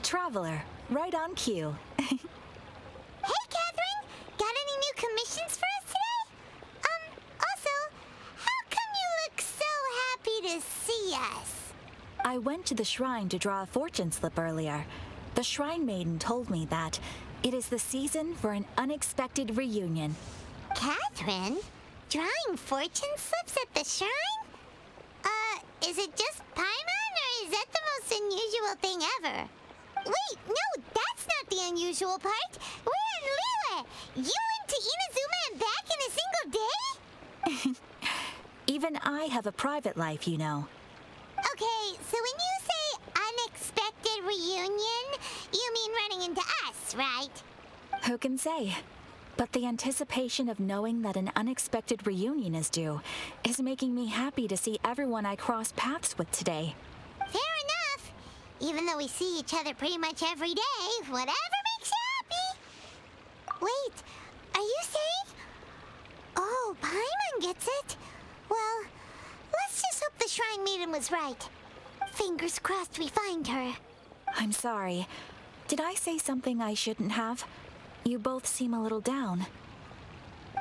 traveler, right on cue. Hey, Katheryne! Got any new commissions for us today? Also, how come you look so happy to see us? I went to the shrine to draw a fortune slip earlier. The shrine maiden told me that it is the season for an unexpected reunion. Katheryne? Drawing fortune slips at the shrine? Is it just Paimon, or is that the most unusual thing ever? Wait, no, that's not the unusual part. We're in Liyue. You went to Inazuma and back in a single day? Even I have a private life, you know. Okay, so when you say unexpected reunion, you mean running into us, right? Who can say? But the anticipation of knowing that an unexpected reunion is due is making me happy to see everyone I cross paths with today. Fair enough. Even though we see each other pretty much every day, whatever makes you happy. Wait, are you saying? Oh, Paimon gets it. Well, let's just hope the shrine maiden was right. Fingers crossed we find her. I'm sorry. Did I say something I shouldn't have? You both seem a little down.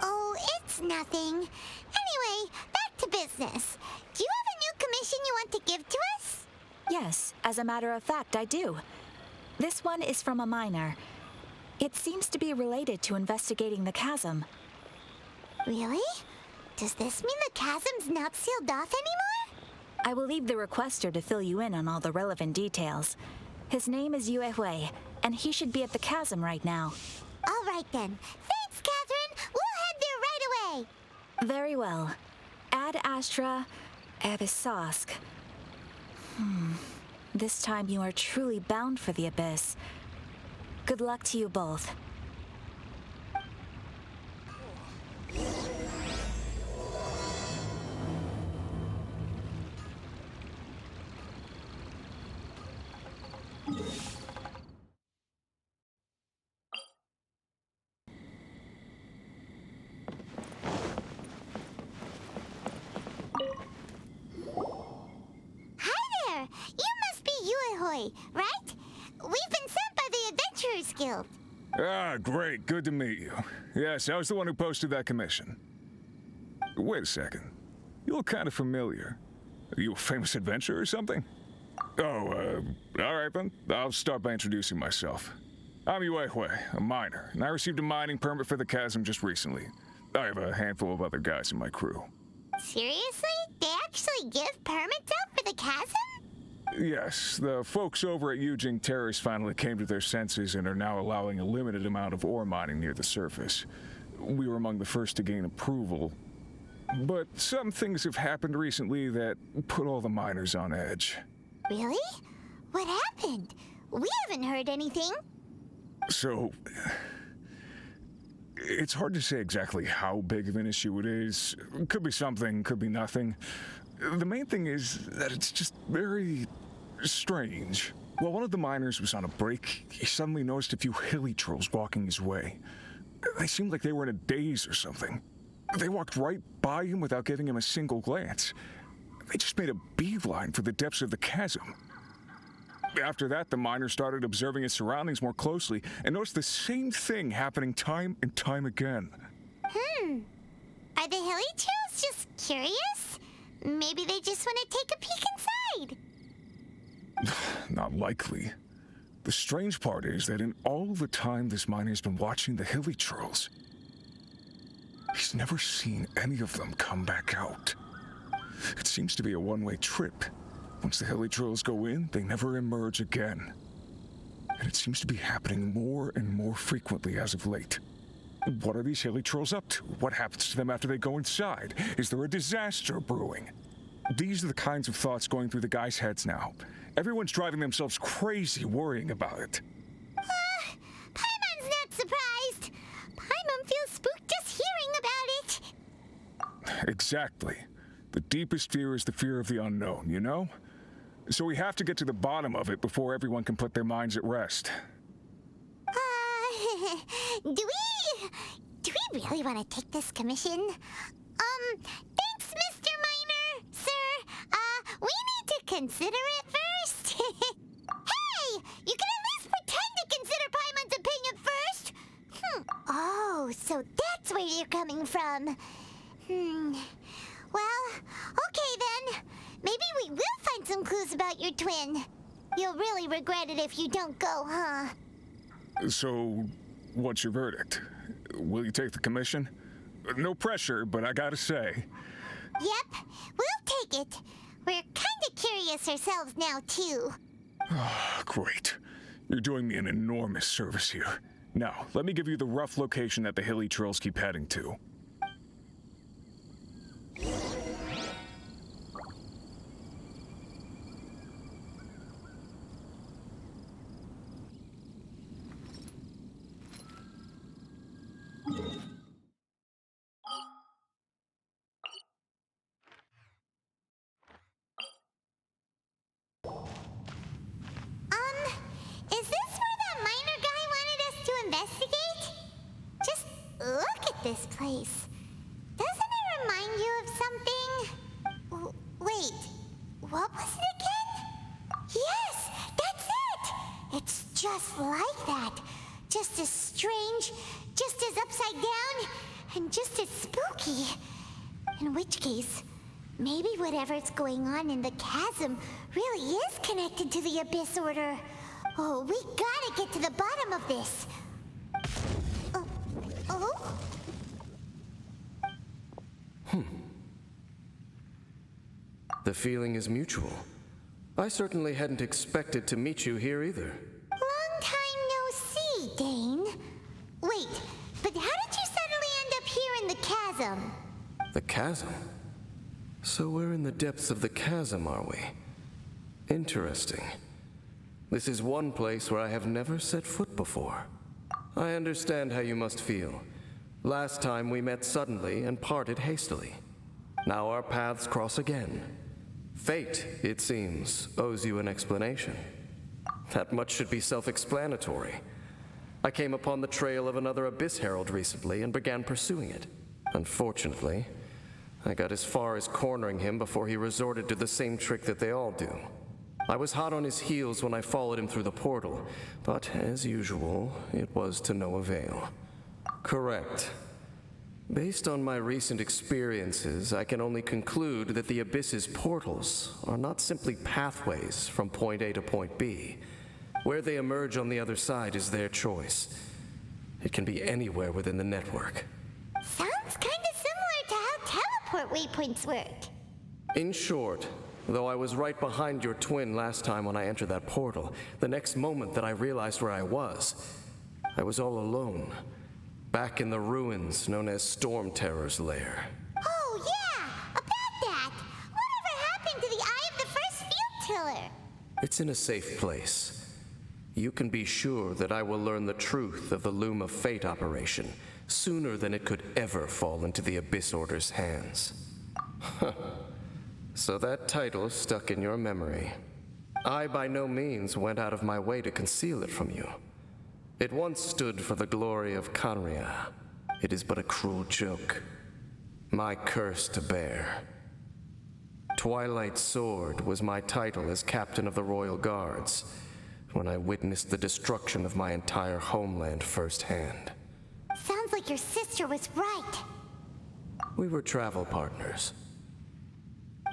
Oh, it's nothing. Anyway, back to business. Do you have a new commission you want to give to us? Yes, as a matter of fact, I do. This one is from a miner. It seems to be related to investigating the chasm. Really? Does this mean the chasm's not sealed off anymore? I will leave the requester to fill you in on all the relevant details. His name is Yue Hui, and he should be at the chasm right now. All right then. Thanks, Katheryne. We'll head there right away. Very well. Ad Astra Abysosk. This time you are truly bound for the abyss. Good luck to you both. Right? We've been sent by the Adventurers Guild. Ah, great. Good to meet you. Yes, I was the one who posted that commission. Wait a second. You look kind of familiar. Are you a famous adventurer or something? Oh, all right then. I'll start by introducing myself. I'm Yue Hui, a miner, and I received a mining permit for the chasm just recently. I have a handful of other guys in my crew. Seriously? They actually give permits out for the chasm? Yes, the folks over at Yujing Terrace finally came to their senses and are now allowing a limited amount of ore mining near the surface. We were among the first to gain approval, but some things have happened recently that put all the miners on edge. Really? What happened? We haven't heard anything. So, it's hard to say exactly how big of an issue it is. Could be something, could be nothing. The main thing is that it's just very strange. While one of the miners was on a break, he suddenly noticed a few hilly trolls walking his way. They seemed like they were in a daze or something. They walked right by him without giving him a single glance. They just made a beeline for the depths of the chasm. After that, the miner started observing his surroundings more closely and noticed the same thing happening time and time again. Are the hilly trolls just curious? Maybe they just want to take a peek inside. Not likely. The strange part is that in all the time this miner's been watching the hilly trolls, he's never seen any of them come back out. It seems to be a one-way trip. Once the hilly trolls go in, they never emerge again. And it seems to be happening more and more frequently as of late. What are these hilly trolls up to? What happens to them after they go inside? Is there a disaster brewing? These are the kinds of thoughts going through the guys' heads now. Everyone's driving themselves crazy worrying about it. Paimon's not surprised. Paimon feels spooked just hearing about it. Exactly. The deepest fear is the fear of the unknown, you know? So we have to get to the bottom of it before everyone can put their minds at rest. Do we really want to take this commission? Thanks, Mr. Miner, sir. We need to consider it first. Hey, you can at least Oh, so that's where you're coming from. Well, okay then. Maybe we will find some clues about your twin. You'll really regret it if you don't go, huh? So, what's your verdict? Will you take the commission? No pressure, but I gotta say. Yep, we'll take it. We're kinda curious ourselves now, too. Great. You're doing me an enormous service here. Now, let me give you the rough location that the hilly trails keep heading to. Is this where that miner guy wanted us to investigate? Just look at this place. Doesn't it remind you of something? Wait, what was it again? Yes, that's it! It's just like that. Just as strange, just as upside down, and just as spooky. In which case, maybe whatever's going on in the chasm really is connected to the Abyss Order. Oh, we gotta get to the bottom of this. Oh? The feeling is mutual. I certainly hadn't expected to meet you here either. Long time no see, Dane. Wait, but how did you suddenly end up here in the chasm? The chasm? So we're in the depths of the chasm, are we? Interesting. This is one place where I have never set foot before. I understand how you must feel. Last time we met suddenly and parted hastily. Now our paths cross again. Fate, it seems, owes you an explanation. That much should be self-explanatory. I came upon the trail of another Abyss Herald recently and began pursuing it. Unfortunately, I got as far as cornering him before he resorted to the same trick that they all do. I was hot on his heels when I followed him through the portal, but as usual, it was to no avail. Correct. Based on my recent experiences, I can only conclude that the Abyss's portals are not simply pathways from point A to point B. Where they emerge on the other side is their choice. It can be anywhere within the network. Sounds kinda similar to how teleport waypoints work. In short, though I was right behind your twin last time when I entered that portal, the next moment that I realized where I was all alone, back in the ruins known as Storm Terror's lair. Oh yeah, about that. Whatever happened to the Eye of the First Field Tiller? It's in a safe place. You can be sure that I will learn the truth of the Loom of Fate operation sooner than it could ever fall into the Abyss Order's hands. So that title stuck in your memory. I by no means went out of my way to conceal it from you. It once stood for the glory of Katheryne. It is but a cruel joke. My curse to bear. Twilight Sword was my title as captain of the Royal Guards when I witnessed the destruction of my entire homeland firsthand. Sounds like your sister was right. We were travel partners.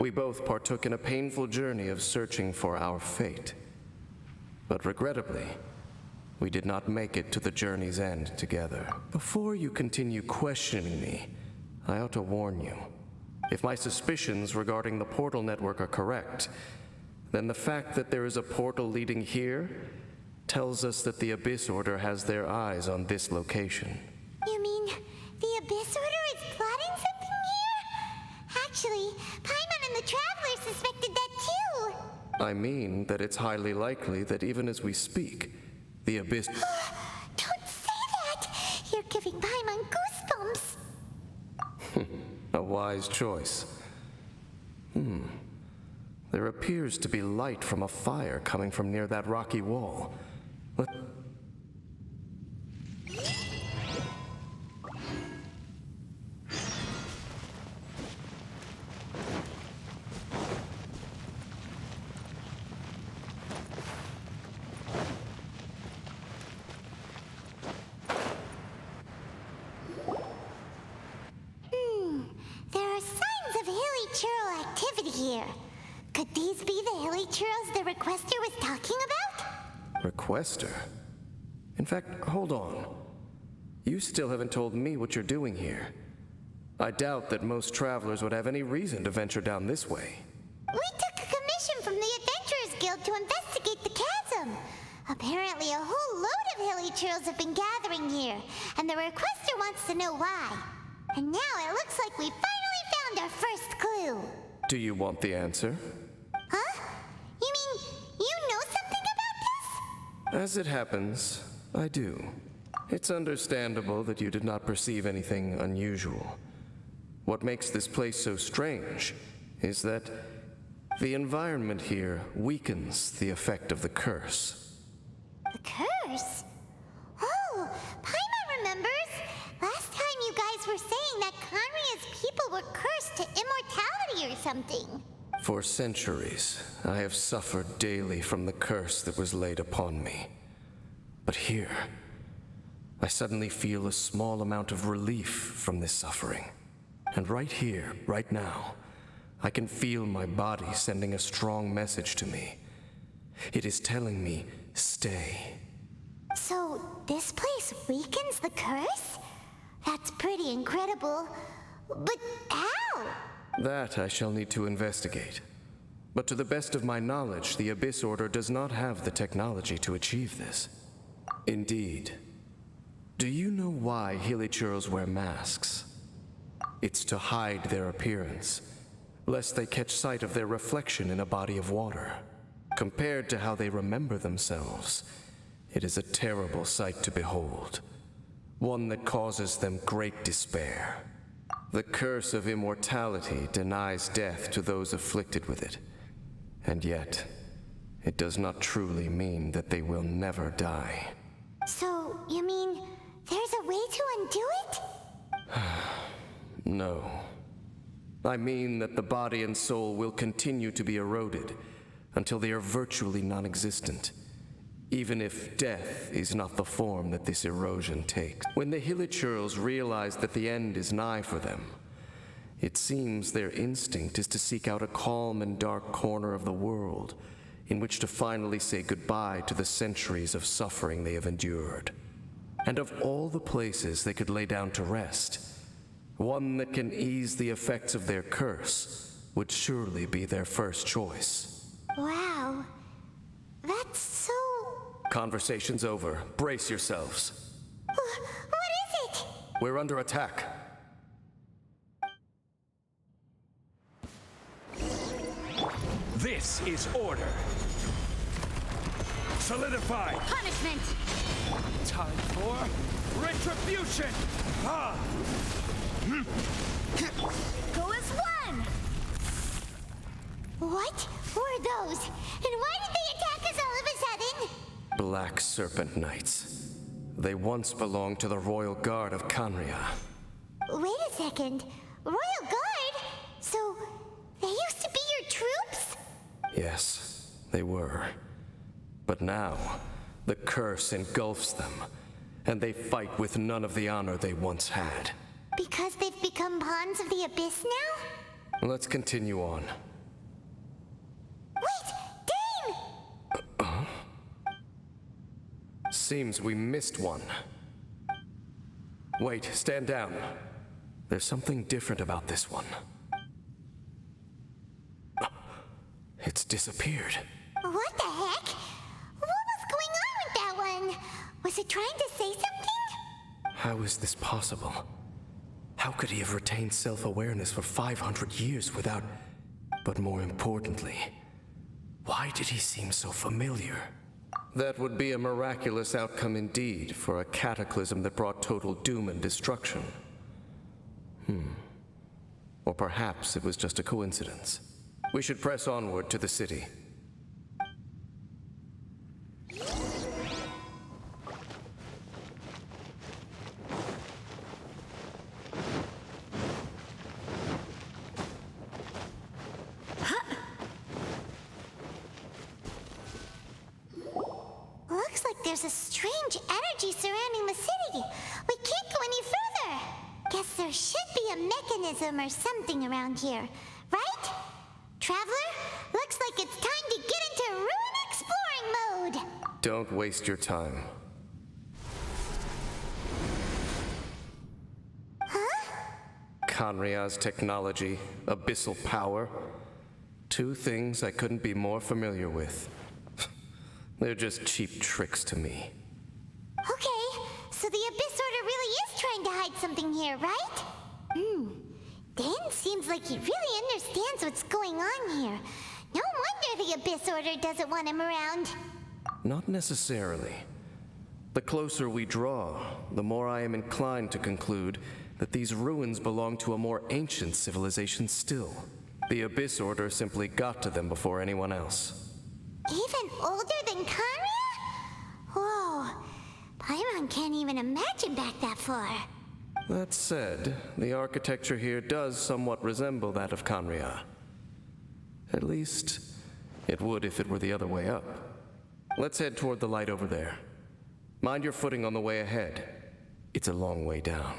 We both partook in a painful journey of searching for our fate. But regrettably, we did not make it to the journey's end together. Before you continue questioning me, I ought to warn you. If my suspicions regarding the portal network are correct, then the fact that there is a portal leading here tells us that the Abyss Order has their eyes on this location. You mean the Abyss Order is plotting something here? Actually, Paimon and the Traveler suspected that too. I mean that it's highly likely that even as we speak, the Abyss... Don't say that! You're giving Paimon goosebumps. A wise choice. There appears to be light from a fire coming from near that rocky wall. here. Could these be the hilly churls the requester was talking about? Requester? In fact, hold on. You still haven't told me what you're doing here. I doubt that most travelers would have any reason to venture down this way. We took a commission from the Adventurers Guild to investigate the chasm. Apparently a whole load of hilly churls have been gathering here, and the requester wants to know why. And now it looks like we finally found our first clue. Do you want the answer? Huh? You mean you know something about this? As it happens, I do. It's understandable that you did not perceive anything unusual. What makes this place so strange is that the environment here weakens the effect of the curse. The curse? Oh, Paimon remembers. Last time you guys were saying that Conria's people were cursed to immortality or something. For centuries, I have suffered daily from the curse that was laid upon me. But here, I suddenly feel a small amount of relief from this suffering. And right here, right now, I can feel my body sending a strong message to me. It is telling me, stay. So, this place weakens the curse? That's pretty incredible. But how? That I shall need to investigate. But to the best of my knowledge, the Abyss Order does not have the technology to achieve this. Indeed. Do you know why Hilichurls wear masks? It's to hide their appearance, lest they catch sight of their reflection in a body of water. Compared to how they remember themselves, it is a terrible sight to behold. One that causes them great despair. The curse of immortality denies death to those afflicted with it. And yet, it does not truly mean that they will never die. So, you mean there's a way to undo it? No. I mean that the body and soul will continue to be eroded until they are virtually non-existent, even if death is not the form that this erosion takes. When the Hilichurls realize that the end is nigh for them, it seems their instinct is to seek out a calm and dark corner of the world in which to finally say goodbye to the centuries of suffering they have endured. And of all the places they could lay down to rest, one that can ease the effects of their curse would surely be their first choice. Wow. That's so... Conversation's over. Brace yourselves. What is it? We're under attack. This is order. Solidify. Punishment! Time for retribution. Ah! Go as one! What were those? And why did they attack us all of a sudden? Black Serpent Knights. They once belonged to the Royal Guard of Conria. Wait a second. Royal Guard? So, they used to be your troops? Yes, they were. But now, the curse engulfs them, and they fight with none of the honor they once had. Because they've become pawns of the Abyss now? Let's continue on. Wait! Dane! Seems we missed one. Wait, stand down. There's something different about this one. It's disappeared. What the heck? What was going on with that one? Was it trying to say something? How is this possible? How could he have retained self-awareness for 500 years without... But more importantly, why did he seem so familiar? That would be a miraculous outcome indeed for a cataclysm that brought total doom and destruction. Or perhaps it was just a coincidence. We should press onward to the city. Looks like there's a strange energy surrounding the city. We can't go any further. Guess there should be a mechanism or something around here, right? Traveler, looks like it's time to get into ruin exploring mode. Don't waste your time. Khaenri'ah's technology, abyssal power. Two things I couldn't be more familiar with. They're just cheap tricks to me. Okay, so the Abyss Order really is trying to hide something here, right? Dan seems like he really understands what's going on here. No wonder the Abyss Order doesn't want him around. Not necessarily. The closer we draw, the more I am inclined to conclude that these ruins belong to a more ancient civilization still. The Abyss Order simply got to them before anyone else. Even older than Khaenri'ah? Whoa, Paimon can't even imagine back that far. That said, the architecture here does somewhat resemble that of Khaenri'ah. At least, it would if it were the other way up. Let's head toward the light over there. Mind your footing on the way ahead. It's a long way down.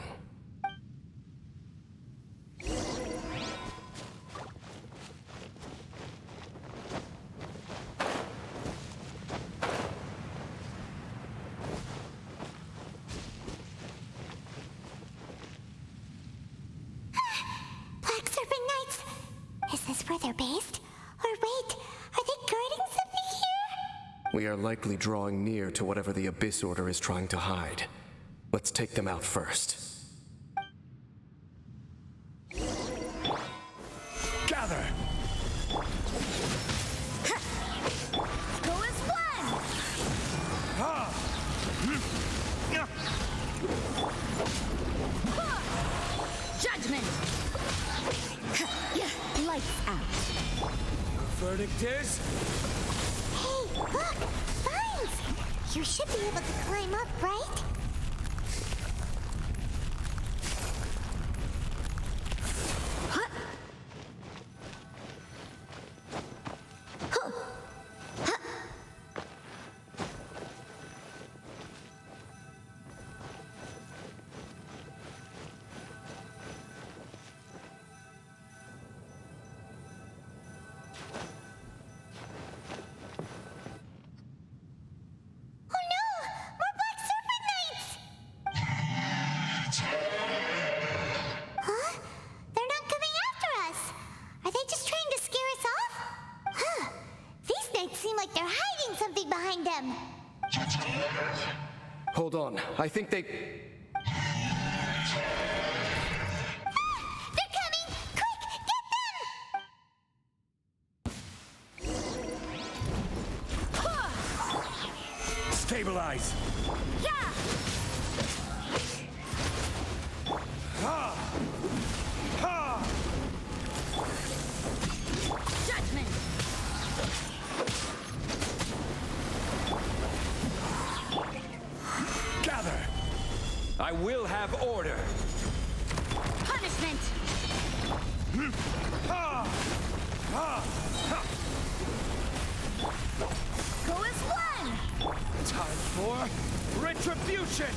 Black Serpent Knights! Is this where they're based? Or wait, are they guarding something here? We are likely drawing near to whatever the Abyss Order is trying to hide. Let's take them out first. Gather! Go as one! Judgment! Lights out. Verdict is... Hey, look! Vines! You should be able to climb up, right? Hold on, I think they... They're coming! Quick, get them! Stabilize! Yeah! Judgment! Gather! I will have order! Punishment! Go as one! Time for retribution!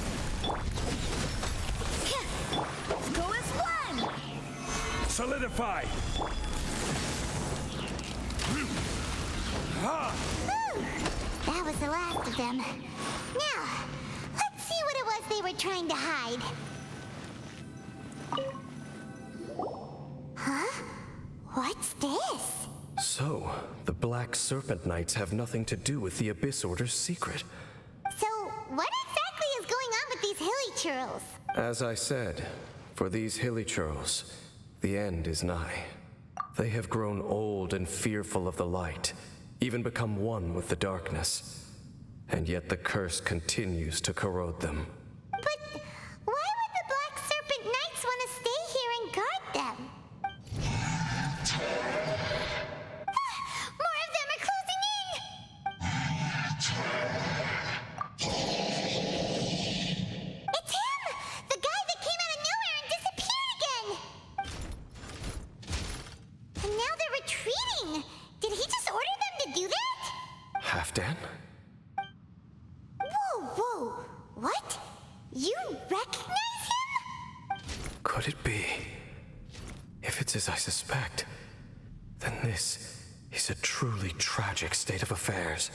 Go as one! Solidify! That was the last of them. Now, let's see what it was they were trying to hide. Huh? What's this? So, the Black Serpent Knights have nothing to do with the Abyss Order's secret. So, what exactly is going on with these hilly churls? As I said, for these hilichurls, the end is nigh. They have grown old and fearful of the light, even become one with the darkness. And yet the curse continues to corrode them. But why would the Black Serpent Knights want to stay here and guard them? More of them are closing in! It's him! The guy that came out of nowhere and disappeared again! And now they're retreating! Did he just order them to do that? Halfdan? Whoa! What? You recognize him? Could it be? If it's as I suspect, then this is a truly tragic state of affairs.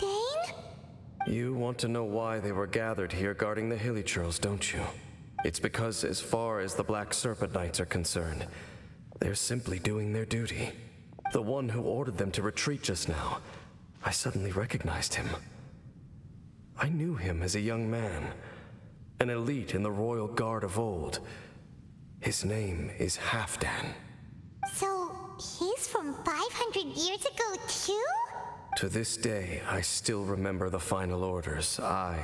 Dane? You want to know why they were gathered here guarding the hilly churls, don't you? It's because as far as the Black Serpent Knights are concerned, they're simply doing their duty. The one who ordered them to retreat just now, I suddenly recognized him. I knew him as a young man, an elite in the royal guard of old. His name is Halfdan. So, he's from 500 years ago too? To this day, I still remember the final orders I,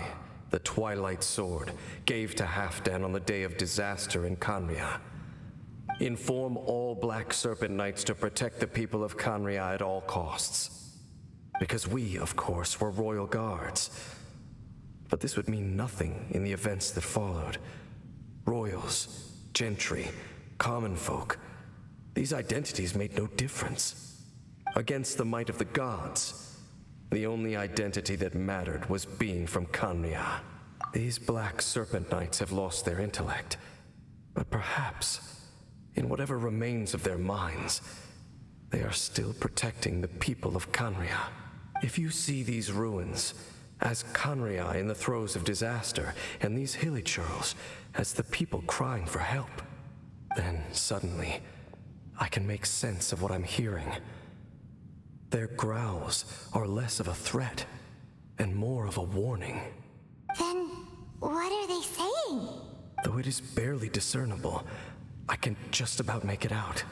the Twilight Sword, gave to Halfdan on the day of disaster in Khaenri'ah. Inform all Black Serpent Knights to protect the people of Khaenri'ah at all costs. Because we, of course, were royal guards. But this would mean nothing in the events that followed. Royals, gentry, common folk, these identities made no difference. Against the might of the gods, the only identity that mattered was being from Khaenri'ah. These Black Serpent Knights have lost their intellect, but perhaps, in whatever remains of their minds, they are still protecting the people of Khaenri'ah. If you see these ruins as Khaenri'ah in the throes of disaster, and these hilly churls as the people crying for help, then suddenly I can make sense of what I'm hearing. Their growls are less of a threat and more of a warning. Then, what are they saying? Though it is barely discernible, I can just about make it out.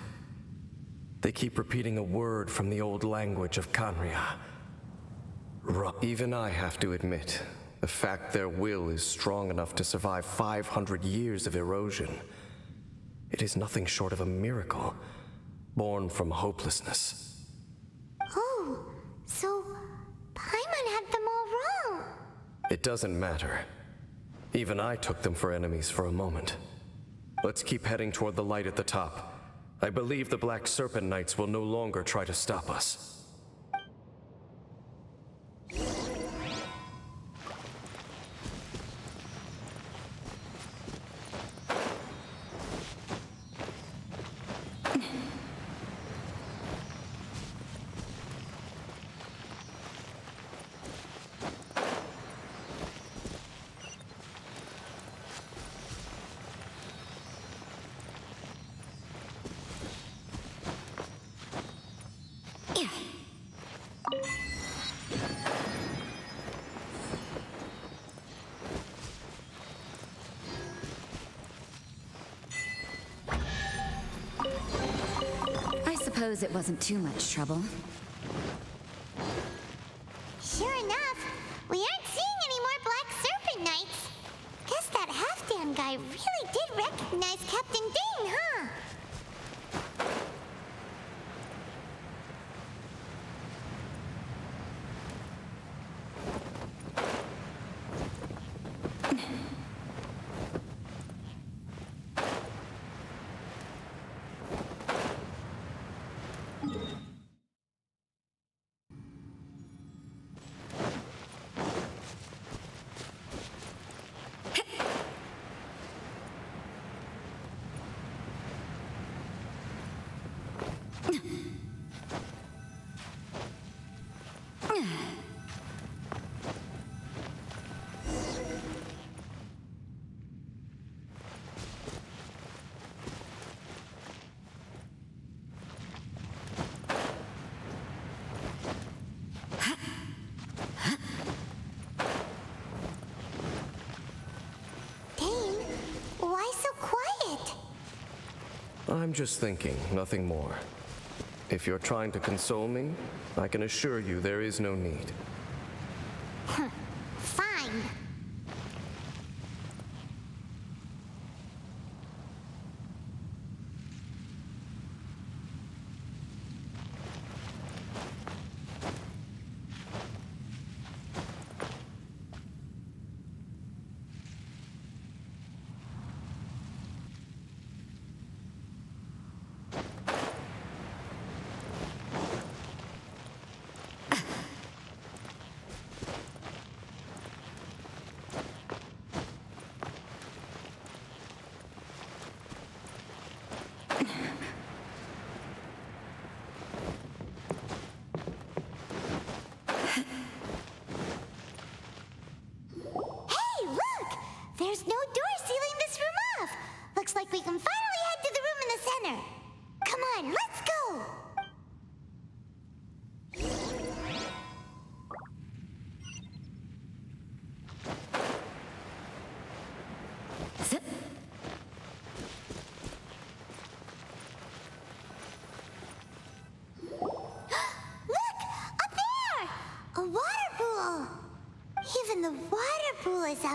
They keep repeating a word from the old language of Khaenri'ah. Even I have to admit, the fact their will is strong enough to survive 500 years of erosion, it is nothing short of a miracle, born from hopelessness. Oh, so Paimon had them all wrong. It doesn't matter. Even I took them for enemies for a moment. Let's keep heading toward the light at the top. I believe the Black Serpent Knights will no longer try to stop us. Suppose it wasn't too much trouble. Sure enough, we aren't seeing any more Black Serpent Knights. Guess that Halfdan guy really did recognize Captain Dane, huh? I'm just thinking, nothing more. If you're trying to console me, I can assure you there is no need. Fine.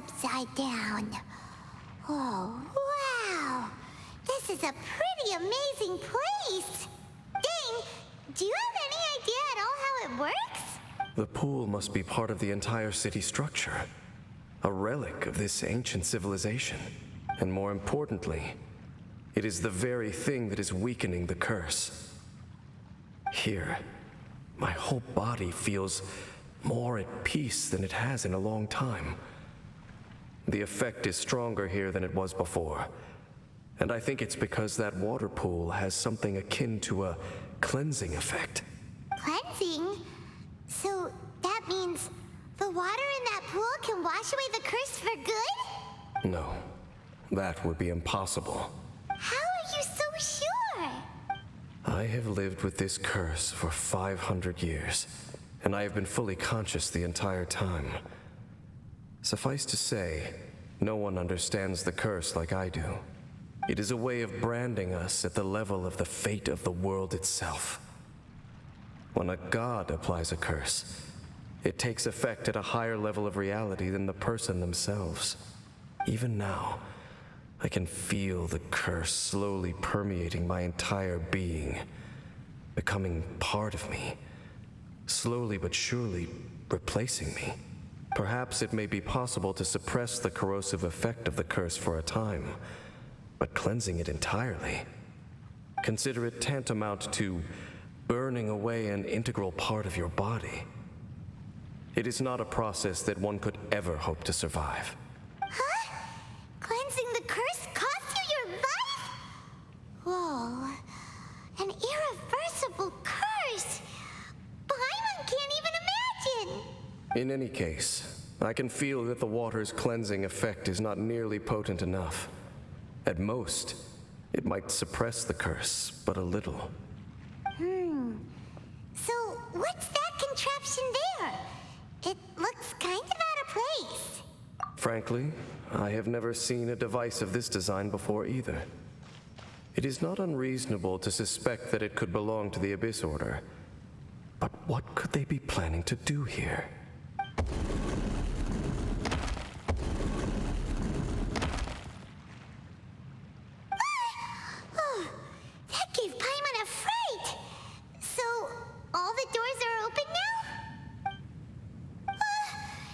upside down. Oh, wow! This is a pretty amazing place! Ding! Do you have any idea at all how it works? The pool must be part of the entire city structure. A relic of this ancient civilization. And more importantly, it is the very thing that is weakening the curse. Here, my whole body feels more at peace than it has in a long time. The effect is stronger here than it was before. And I think it's because that water pool has something akin to a cleansing effect. Cleansing? So that means the water in that pool can wash away the curse for good? No, that would be impossible. How are you so sure? I have lived with this curse for 500 years, and I have been fully conscious the entire time. Suffice to say, no one understands the curse like I do. It is a way of branding us at the level of the fate of the world itself. When a god applies a curse, it takes effect at a higher level of reality than the person themselves. Even now, I can feel the curse slowly permeating my entire being, becoming part of me, slowly but surely replacing me. Perhaps it may be possible to suppress the corrosive effect of the curse for a time, but cleansing it entirely. Consider it tantamount to burning away an integral part of your body. It is not a process that one could ever hope to survive. Huh? Cleansing the curse cost you your life? Whoa. An irreversible curse! Paimon can't even imagine! In any case, I can feel that the water's cleansing effect is not nearly potent enough. At most, it might suppress the curse, but a little. So, what's that contraption there? It looks kind of out of place. Frankly, I have never seen a device of this design before either. It is not unreasonable to suspect that it could belong to the Abyss Order. But what could they be planning to do here? Oh, that gave Paimon a fright! So, all the doors are open now?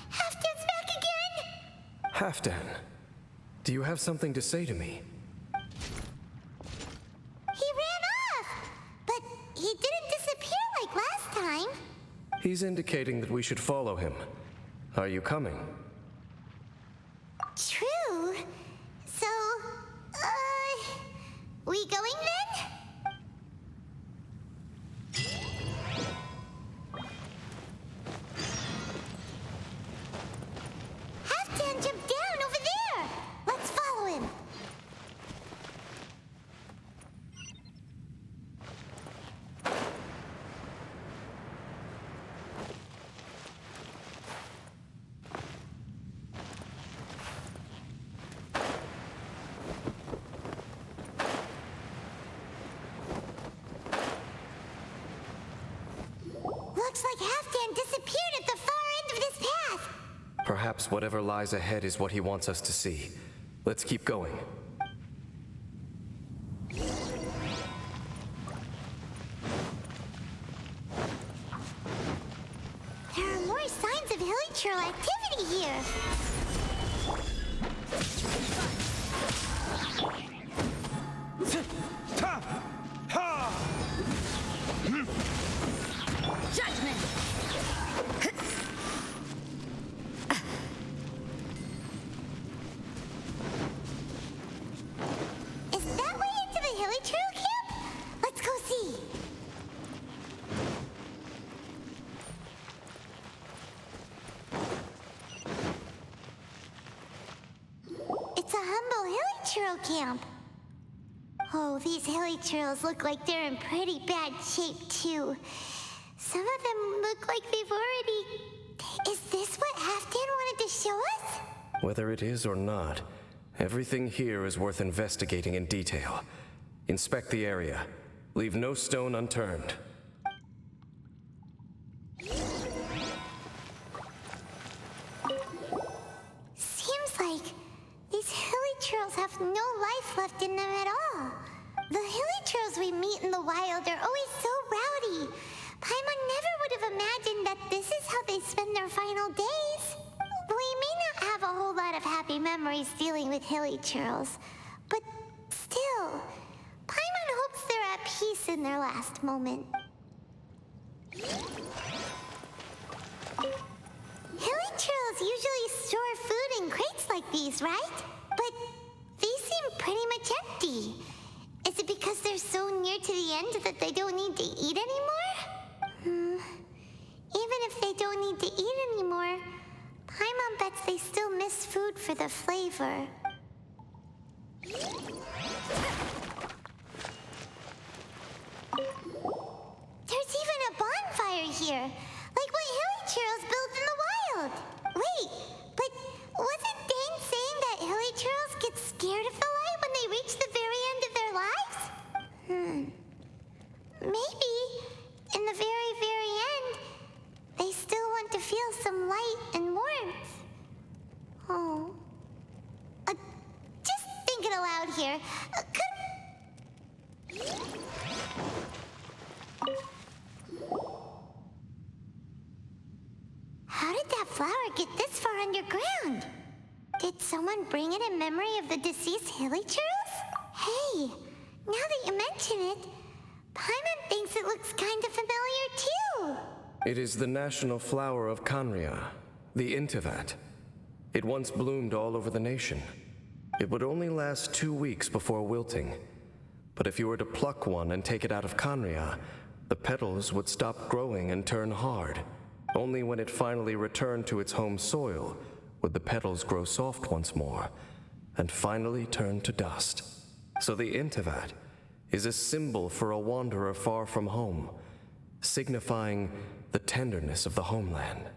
Halfdan's back again! Halfdan, do you have something to say to me? He ran off! But he didn't disappear like last time. He's indicating that we should follow him. Are you coming? True. So, we going then? Halfdan jumped down over there! Let's follow him. Looks like Halfdan disappeared at the far end of this path. Perhaps whatever lies ahead is what he wants us to see. Let's keep going. There are more signs of hilichurl activity here. Judgment! Is that way into the hilichurl camp? Let's go see. It's a humble hilichurl camp. Oh, these hilichurls look like they're in pretty bad shape, too. Some of them look like they've already... Is this what Halfdan wanted to show us? Whether it is or not, everything here is worth investigating in detail. Inspect the area. Leave no stone unturned. Seems no life left in them at all. The hilichurls we meet in the wild are always so rowdy. Paimon never would have imagined that this is how they spend their final days. We may not have a whole lot of happy memories dealing with hilichurls, but still, Paimon hopes they're at peace in their last moment. Hilichurls usually store food in crates like these, right? But these seem pretty much empty. Is it because they're so near to the end that they don't need to eat anymore? Even if they don't need to eat anymore, Paimon bets they still miss food for the flavor. There's even a bonfire here, like what hilichurls build in the wild. Wait, but wasn't Dane saying that hilichurls get scared of the light when they reach the very end of their lives? Maybe, in the very, very end, they still want to feel some light and warmth. Oh. Just thinking aloud here. How did that flower get this far underground? Did someone bring it in memory of the deceased hilichurls? Hey, now that you mention it, Paimon thinks it looks kind of familiar too. It is the national flower of Khaenri'ah, the Intivat. It once bloomed all over the nation. It would only last 2 weeks before wilting. But if you were to pluck one and take it out of Khaenri'ah, the petals would stop growing and turn hard. Only when it finally returned to its home soil would the petals grow soft once more and finally turn to dust. So the Intivat is a symbol for a wanderer far from home, signifying the tenderness of the homeland.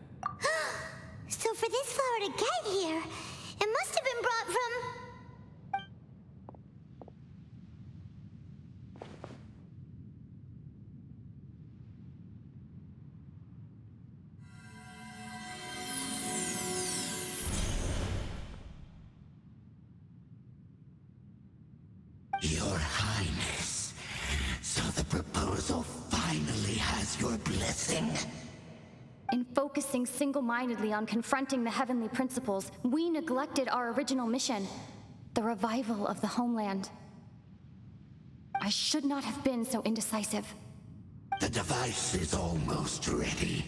So for this flower to get here, it must have been brought from... Your Highness, so the proposal finally has your blessing. In focusing single-mindedly on confronting the heavenly principles, we neglected our original mission, the revival of the homeland. I should not have been so indecisive. The device is almost ready.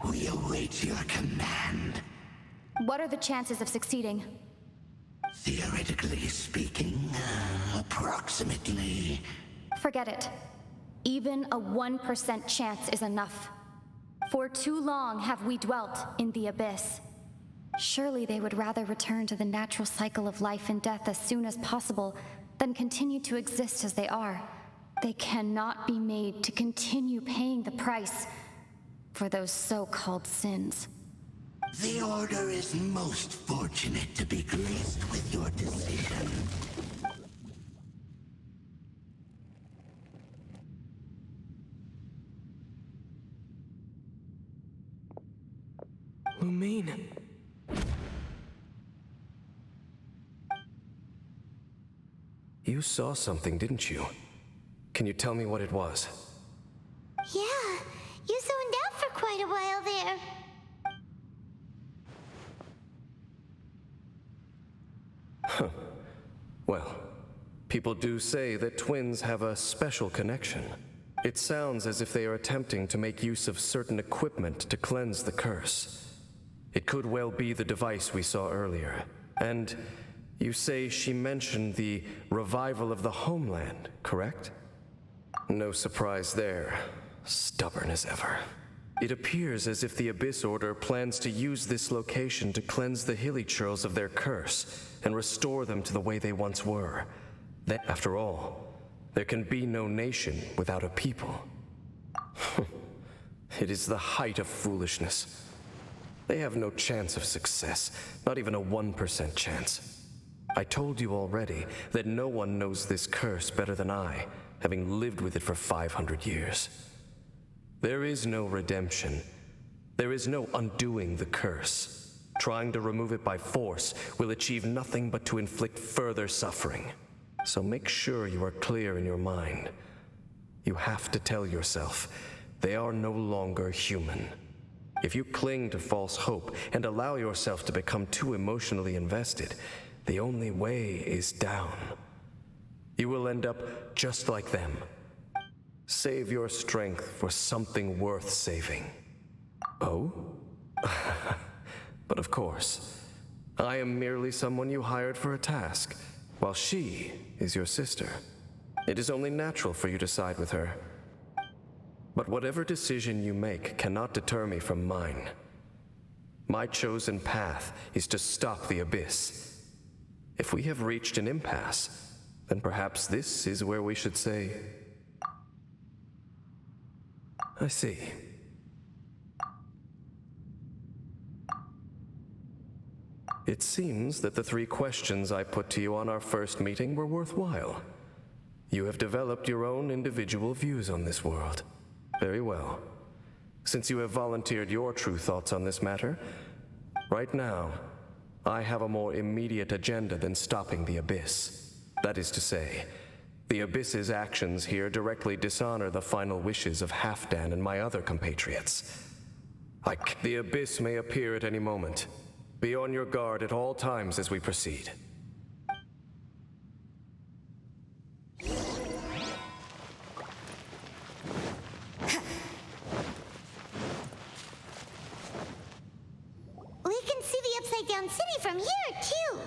We await your command. What are the chances of succeeding? Theoretically speaking, approximately. Forget it. Even a 1% chance is enough. For too long have we dwelt in the abyss. Surely they would rather return to the natural cycle of life and death as soon as possible than continue to exist as they are. They cannot be made to continue paying the price for those so-called sins. The Order is most fortunate to be graced with your decision. Lumine. You saw something, didn't you? Can you tell me what it was? Yeah, you zoned out for quite a while there. Well, people do say that twins have a special connection. It sounds as if they are attempting to make use of certain equipment to cleanse the curse. It could well be the device we saw earlier. And you say she mentioned the revival of the homeland, correct? No surprise there. Stubborn as ever. It appears as if the Abyss Order plans to use this location to cleanse the hilichurls of their curse and restore them to the way they once were. That, after all, there can be no nation without a people. It is the height of foolishness. They have no chance of success, not even a 1% chance. I told you already that no one knows this curse better than I, having lived with it for 500 years. There is no redemption. There is no undoing the curse. Trying to remove it by force will achieve nothing but to inflict further suffering. So make sure you are clear in your mind. You have to tell yourself, they are no longer human. If you cling to false hope and allow yourself to become too emotionally invested, the only way is down. You will end up just like them. Save your strength for something worth saving. Oh? But of course, I am merely someone you hired for a task, while she is your sister. It is only natural for you to side with her. But whatever decision you make cannot deter me from mine. My chosen path is to stop the Abyss. If we have reached an impasse, then perhaps this is where we should say, I see. It seems that the 3 questions I put to you on our first meeting were worthwhile. You have developed your own individual views on this world. Very well. Since you have volunteered your true thoughts on this matter, right now, I have a more immediate agenda than stopping the Abyss. That is to say, the Abyss's actions here directly dishonor the final wishes of Halfdan and my other compatriots. The Abyss may appear at any moment. Be on your guard at all times as we proceed. We can see the Upside Down City from here, too.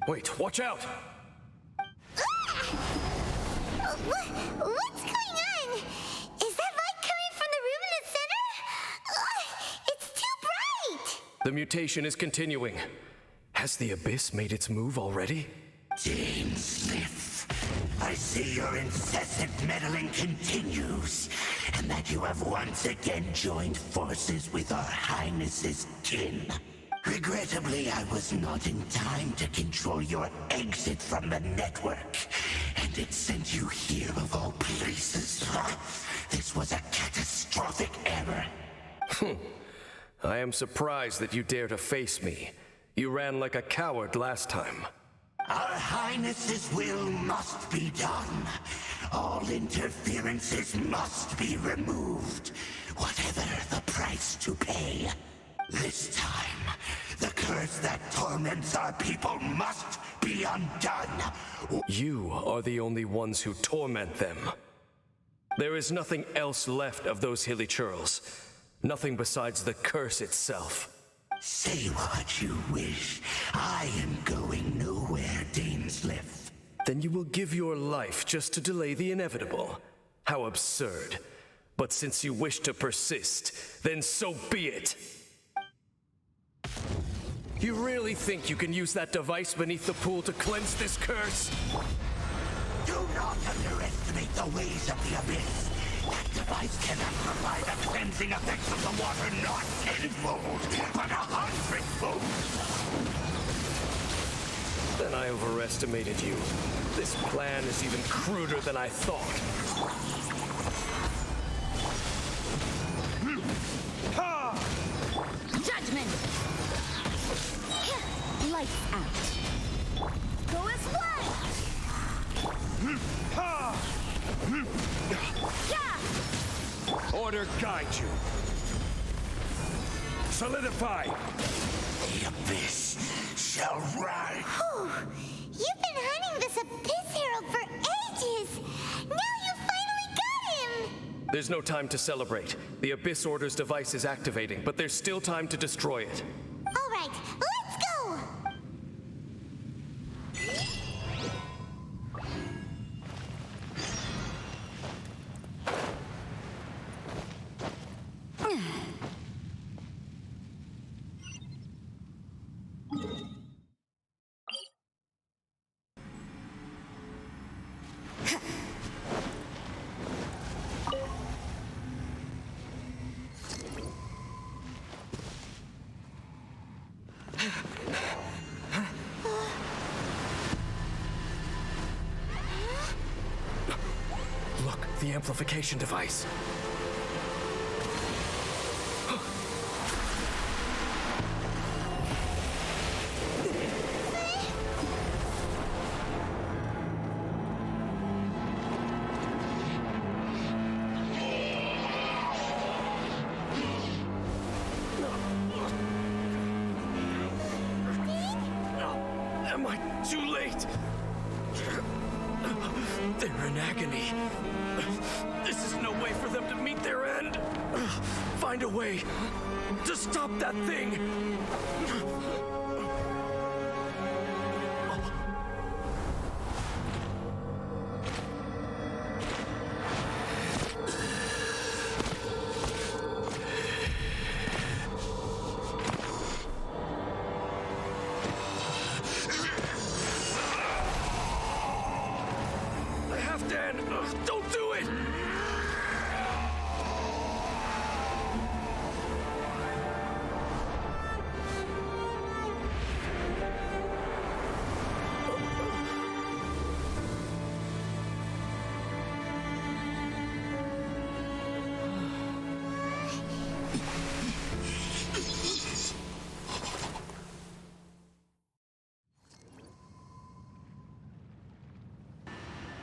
Wait, watch out! What's going on? Is that light coming from the room in the center? It's too bright! The mutation is continuing. Has the Abyss made its move already? Dame Sniff, I see your incessant meddling continues, and that you have once again joined forces with our Highness's kin. Regrettably, I was not in time to control your exit from the network, and it sent you here of all places. This was a catastrophic error. I am surprised that you dare to face me. You ran like a coward last time. Our Highness's will must be done. All interferences must be removed, whatever the price to pay. This time, the curse that torments our people must be undone. You are the only ones who torment them. There is nothing else left of those hilly churls. Nothing besides the curse itself. Say what you wish. I am going nowhere, Dainsliff. Then you will give your life just to delay the inevitable. How absurd. But since you wish to persist, then so be it. You really think you can use that device beneath the pool to cleanse this curse? Do not underestimate the ways of the Abyss. That device cannot provide the cleansing effects of the water not 10-fold, but 100-fold. Then I overestimated you. This plan is even cruder than I thought. Judgment! Lights out. Go as one! Order guide you. Solidify. The Abyss shall rise. You've been hunting this Abyss Herald for ages. Now you finally got him. There's no time to celebrate. The Abyss Order's device is activating, but there's still time to destroy it. All right, let's go. Look, the amplification device. Too late! They're in agony. This is no way for them to meet their end. Find a way to stop that thing! Don't do it!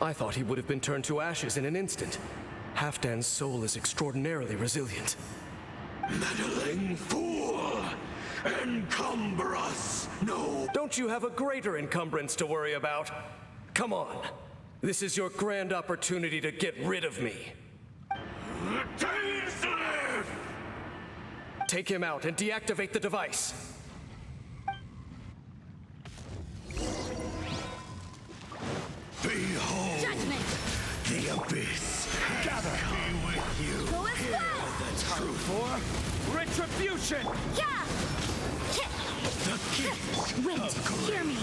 I thought he would have been turned to ashes in an instant. Halfdan's soul is extraordinarily resilient. Meddling fool! Encumber us! No! Don't you have a greater encumbrance to worry about? Come on. This is your grand opportunity to get rid of me. Take him out and deactivate the device. Behold! Judgment! The abyss! Gather! Be with you! Go as well! The time for retribution! Yeah! The gift Wind, of hear me!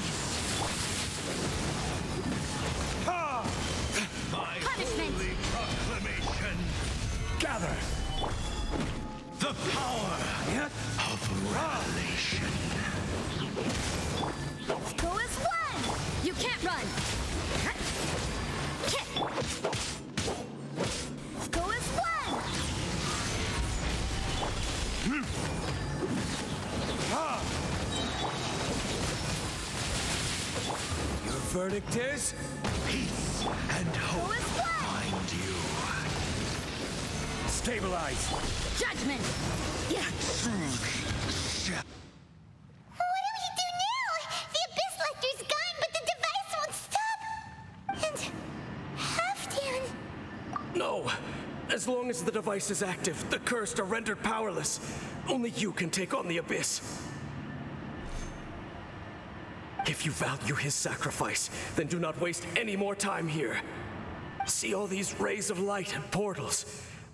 Ha! my Punishment! holy proclamation! Gather! The power of revelation! Go as one! You can't run! Go as one! Ha! Your verdict is? Peace and hope Go as one! find you! Stabilize! Judgment! Yeah! What do we do now? The Abyss Lecter's gone, but the device won't stop! And... Halfdan... No! As long as the device is active, the cursed are rendered powerless. Only you can take on the Abyss. If you value his sacrifice, then do not waste any more time here. See all these rays of light and portals?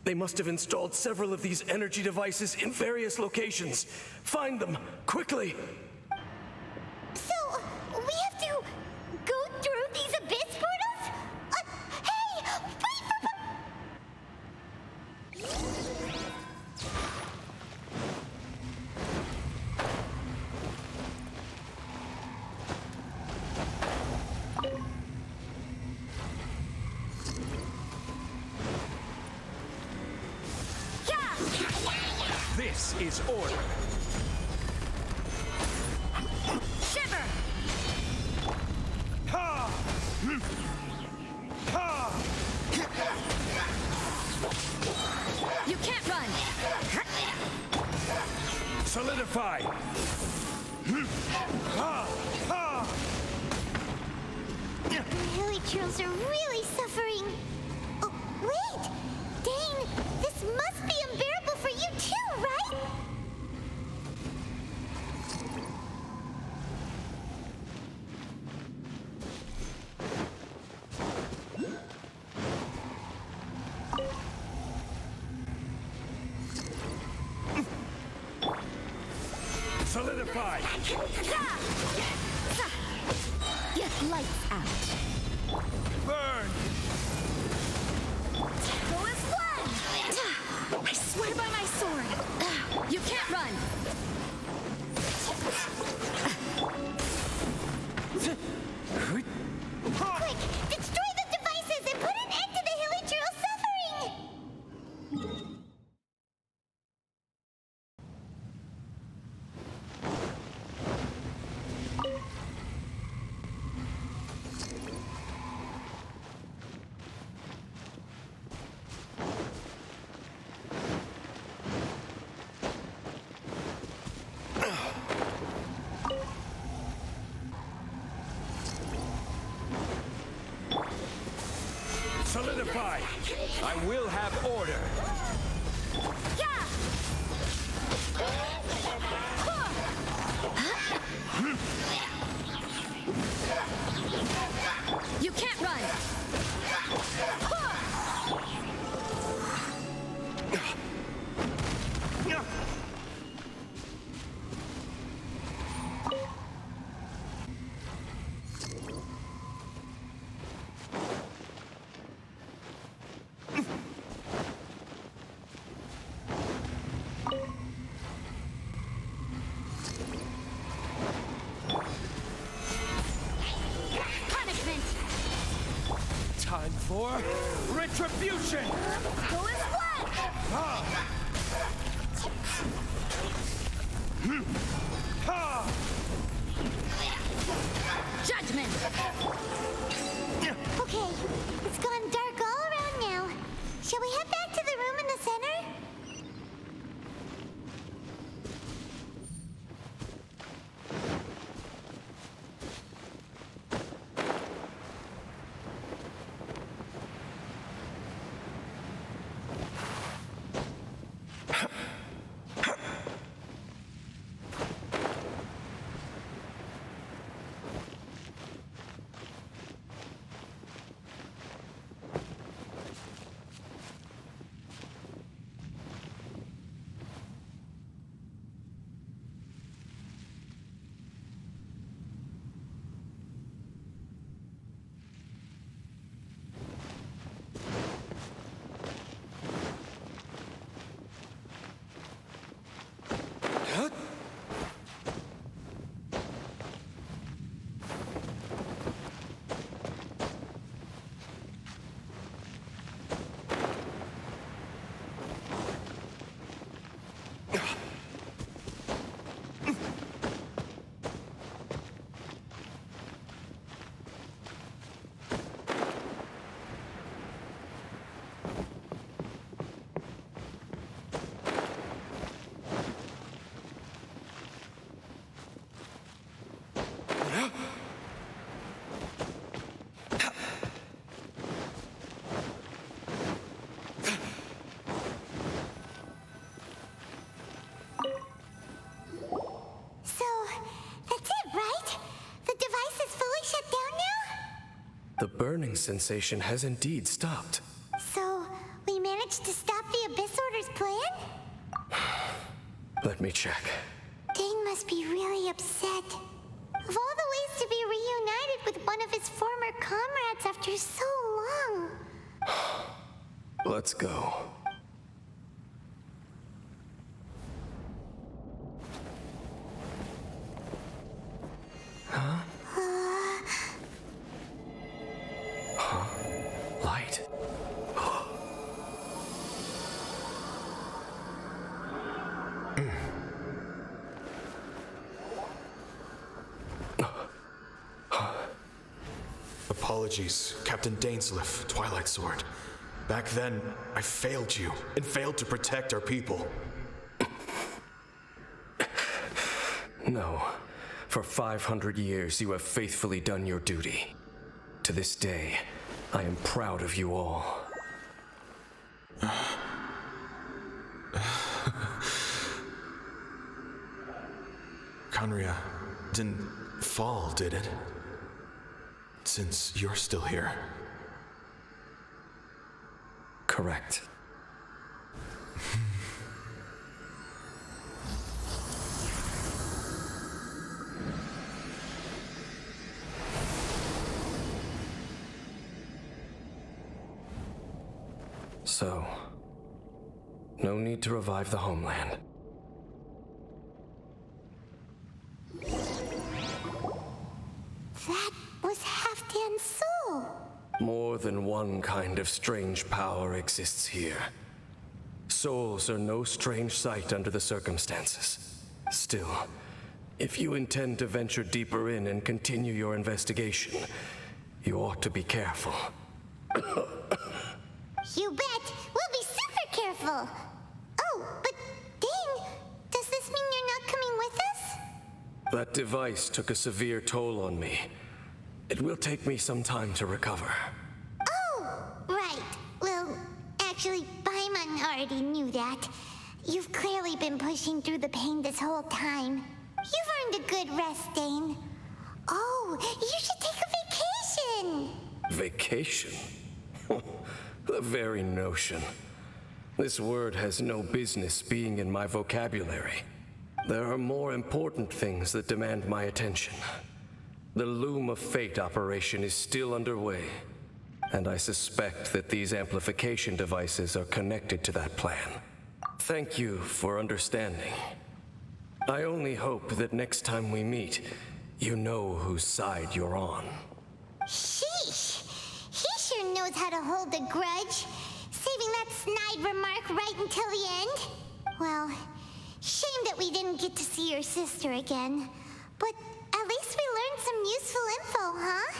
They must have installed several of these energy devices in various locations. Find them, quickly! So, we have to go through these Abyss portals? Hey! Wait for... This is order. Shiver! Ha! Ha! You can't run! Solidify! Ha! Ha! The hilichurls are really suffering. Oh, wait! Dane, this must be unbearable for you too, right? Solidify! Get lights out! Burn! Go as one! I swear by my sword! You can't run! Quick, destroy the devices and put an end to the hilichurl suffering! Solidify! I will have order. Yeah! You can't run! Time for retribution! Go in flat! Judgment! Okay, it's gone dark all around now. Shall we head back to the room in the center? The burning sensation has indeed stopped. So, we managed to stop the Abyss Order's plan? Let me check. Dane must be really upset. Of all the ways to be reunited with one of his former comrades after so long. Let's go. Light. Apologies, Captain Dainsleif, Twilight Sword. Back then, I failed you, and failed to protect our people. No. For 500 years, you have faithfully done your duty. To this day, I am proud of you all. Khaenri'ah didn't fall, did it? Since you're still here. Correct. So, no need to revive the homeland. That was Halfdan's soul. More than one kind of strange power exists here. Souls are no strange sight under the circumstances. Still, if you intend to venture deeper in and continue your investigation, you ought to be careful. You bet! We'll be super careful! Oh, but Dane, does this mean you're not coming with us? That device took a severe toll on me. It will take me some time to recover. Oh, right. Well, actually, Paimon already knew that. You've clearly been pushing through the pain this whole time. You've earned a good rest, Dane. Oh, you should take a vacation! Vacation? The very notion. This word has no business being in my vocabulary. There are more important things that demand my attention. The Loom of Fate operation is still underway, and I suspect that these amplification devices are connected to that plan. Thank you for understanding. I only hope that next time we meet, you know whose side you're on. Sheesh! He sure knows how to hold a grudge, saving that snide remark right until the end. Well, shame that we didn't get to see your sister again, but at least we learned some useful info, huh?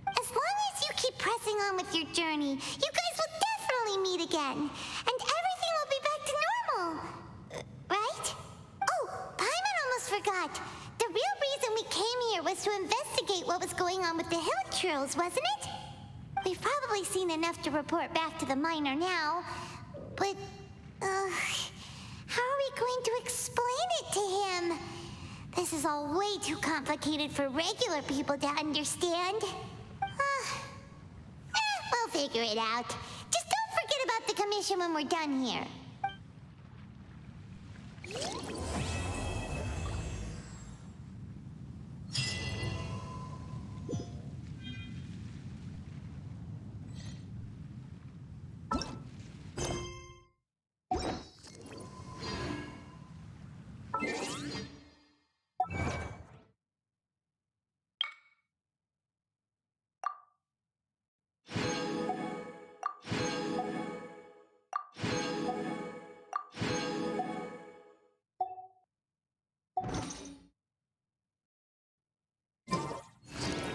As long as you keep pressing on with your journey, you guys will definitely meet again, and everything will be back to normal. Right? Oh, Paimon almost forgot. The real reason we came here was to investigate what was going on with the hill trolls, wasn't it? We've probably seen enough to report back to the miner now, but, how are we going to explain it to him? This is all way too complicated for regular people to understand. We'll figure it out. Just don't forget about the commission when we're done here.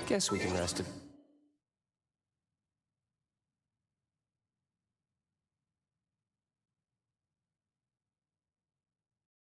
Guess we can rest it.